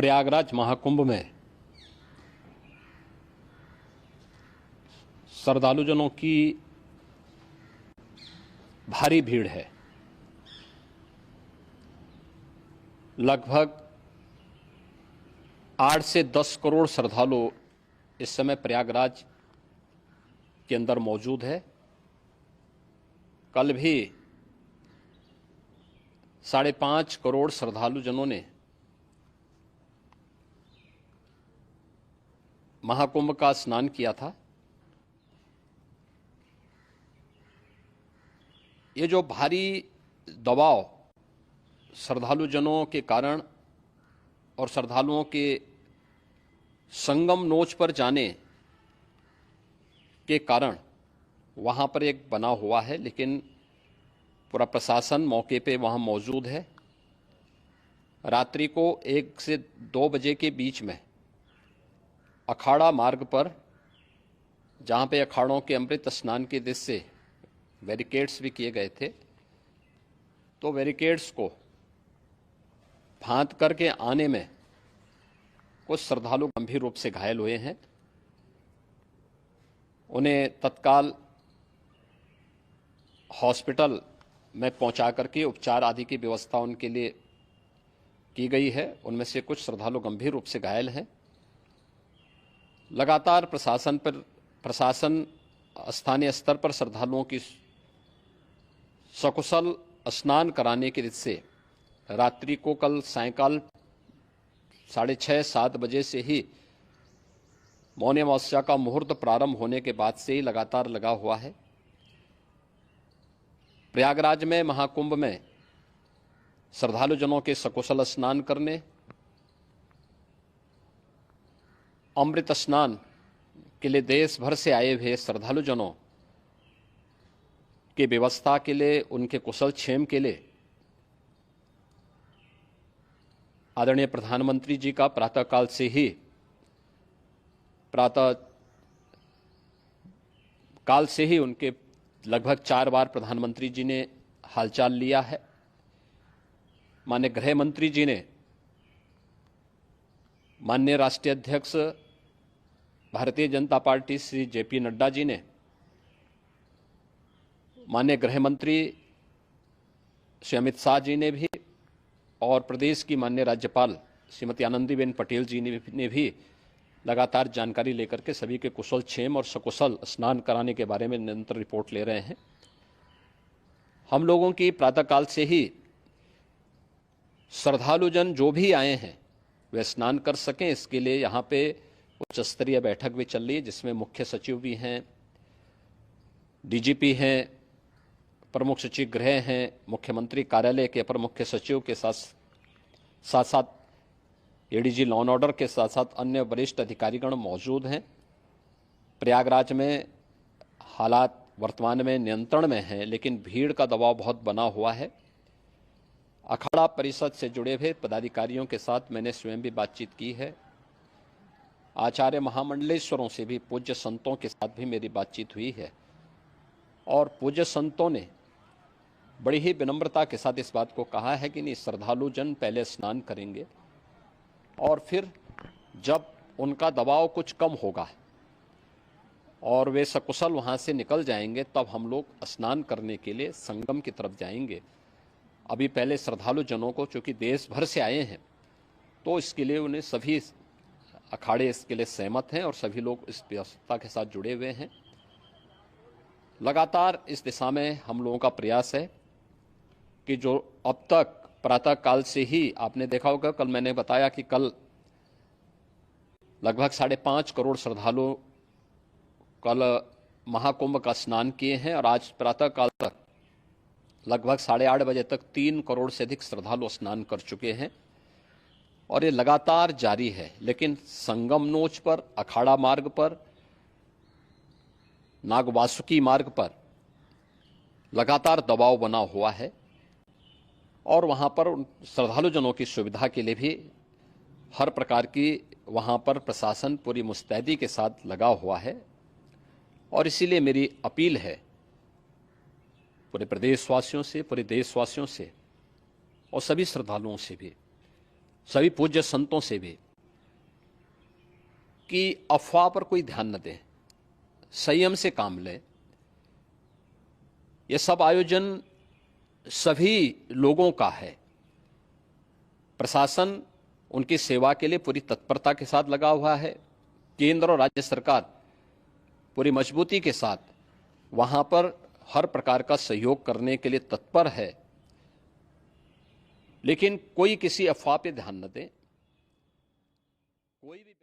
प्रयागराज महाकुंभ में श्रद्धालुजनों की भारी भीड़ है। लगभग 8 से 10 करोड़ श्रद्धालु इस समय प्रयागराज के अंदर मौजूद है। कल भी 5.5 करोड़ श्रद्धालुजनों ने महाकुंभ का स्नान किया था। ये जो भारी दबाव श्रद्धालुजनों के कारण और श्रद्धालुओं के संगम नोच पर जाने के कारण वहाँ पर एक बना हुआ है, लेकिन पूरा प्रशासन मौके पे वहाँ मौजूद है। रात्रि को 1 से 2 बजे के बीच में अखाड़ा मार्ग पर, जहाँ पे अखाड़ों के अमृत स्नान के दृश्य से बैरिकेड्स भी किए गए थे, तो बैरिकेड्स को फांद करके आने में कुछ श्रद्धालु गंभीर रूप से घायल हुए हैं। उन्हें तत्काल हॉस्पिटल में पहुंचा करके उपचार आदि की व्यवस्था उनके लिए की गई है। उनमें से कुछ श्रद्धालु गंभीर रूप से घायल हैं। लगातार प्रशासन स्थानीय स्तर पर श्रद्धालुओं की सकुशल स्नान कराने के दृष्टि से रात्रि को कल सायंकाल 6:30-7 बजे से ही मौनी अमावस्या का मुहूर्त प्रारंभ होने के बाद से ही लगातार लगा हुआ है। प्रयागराज में महाकुंभ में श्रद्धालुजनों के सकुशल स्नान करने, अमृत स्नान के लिए देश भर से आए हुए श्रद्धालुजनों की व्यवस्था के लिए, उनके कुशल क्षेम के लिए आदरणीय प्रधानमंत्री जी का प्रातःकाल से ही उनके लगभग 4 बार प्रधानमंत्री जी ने हालचाल लिया है। माननीय गृह मंत्री जी ने, माननीय राष्ट्रीय अध्यक्ष भारतीय जनता पार्टी श्री जेपी नड्डा जी ने, माननीय गृह मंत्री श्री अमित शाह जी ने भी, और प्रदेश की माननीय राज्यपाल श्रीमती आनंदीबेन पटेल जी ने भी लगातार जानकारी लेकर के सभी के कुशल क्षेम और सकुशल स्नान कराने के बारे में निरंतर रिपोर्ट ले रहे हैं। हम लोगों की प्रातःकाल से ही श्रद्धालुजन जो भी आए हैं वे स्नान कर सकें, इसके लिए यहाँ पे उच्च स्तरीय बैठक भी चल रही है, जिसमें मुख्य सचिव भी हैं, डीजीपी हैं, प्रमुख सचिव गृह हैं, मुख्यमंत्री कार्यालय के अपर मुख्य सचिव के साथ साथ एडीजी लॉ एंड ऑर्डर के साथ साथ अन्य वरिष्ठ अधिकारीगण मौजूद हैं। प्रयागराज में हालात वर्तमान में नियंत्रण में हैं, लेकिन भीड़ का दबाव बहुत बना हुआ है। अखाड़ा परिषद से जुड़े हुए पदाधिकारियों के साथ मैंने स्वयं भी बातचीत की है। आचार्य महामंडलेश्वरों से भी, पूज्य संतों के साथ भी मेरी बातचीत हुई है, और पूज्य संतों ने बड़ी ही विनम्रता के साथ इस बात को कहा है कि नहीं, श्रद्धालुजन पहले स्नान करेंगे और फिर जब उनका दबाव कुछ कम होगा और वे सकुशल वहाँ से निकल जाएंगे, तब हम लोग स्नान करने के लिए संगम की तरफ जाएंगे। अभी पहले श्रद्धालुजनों को, चूँकि देश भर से आए हैं, तो इसके लिए उन्हें सभी अखाड़े इसके लिए सहमत हैं और सभी लोग इस व्यवस्था के साथ जुड़े हुए हैं। लगातार इस दिशा में हम लोगों का प्रयास है कि जो अब तक प्रातःकाल से ही आपने देखा होगा, कल मैंने बताया कि कल लगभग 5.5 करोड़ श्रद्धालु कल महाकुंभ का स्नान किए हैं, और आज प्रातःकाल तक लगभग 8:30 बजे तक 3 करोड़ से अधिक श्रद्धालु स्नान कर चुके हैं, और ये लगातार जारी है। लेकिन संगम नोच पर, अखाड़ा मार्ग पर, नागवासुकी मार्ग पर लगातार दबाव बना हुआ है, और वहाँ पर श्रद्धालुजनों की सुविधा के लिए भी हर प्रकार की वहाँ पर प्रशासन पूरी मुस्तैदी के साथ लगा हुआ है। और इसीलिए मेरी अपील है पूरे प्रदेशवासियों से, पूरे देशवासियों से और सभी श्रद्धालुओं से भी सभी पूज्य संतों से भी कि अफवाह पर कोई ध्यान न दें, संयम से काम लें। ये सब आयोजन सभी लोगों का है। प्रशासन उनकी सेवा के लिए पूरी तत्परता के साथ लगा हुआ है। केंद्र और राज्य सरकार पूरी मजबूती के साथ वहां पर हर प्रकार का सहयोग करने के लिए तत्पर है। लेकिन कोई किसी अफवाह पे ध्यान न दे। कोई भी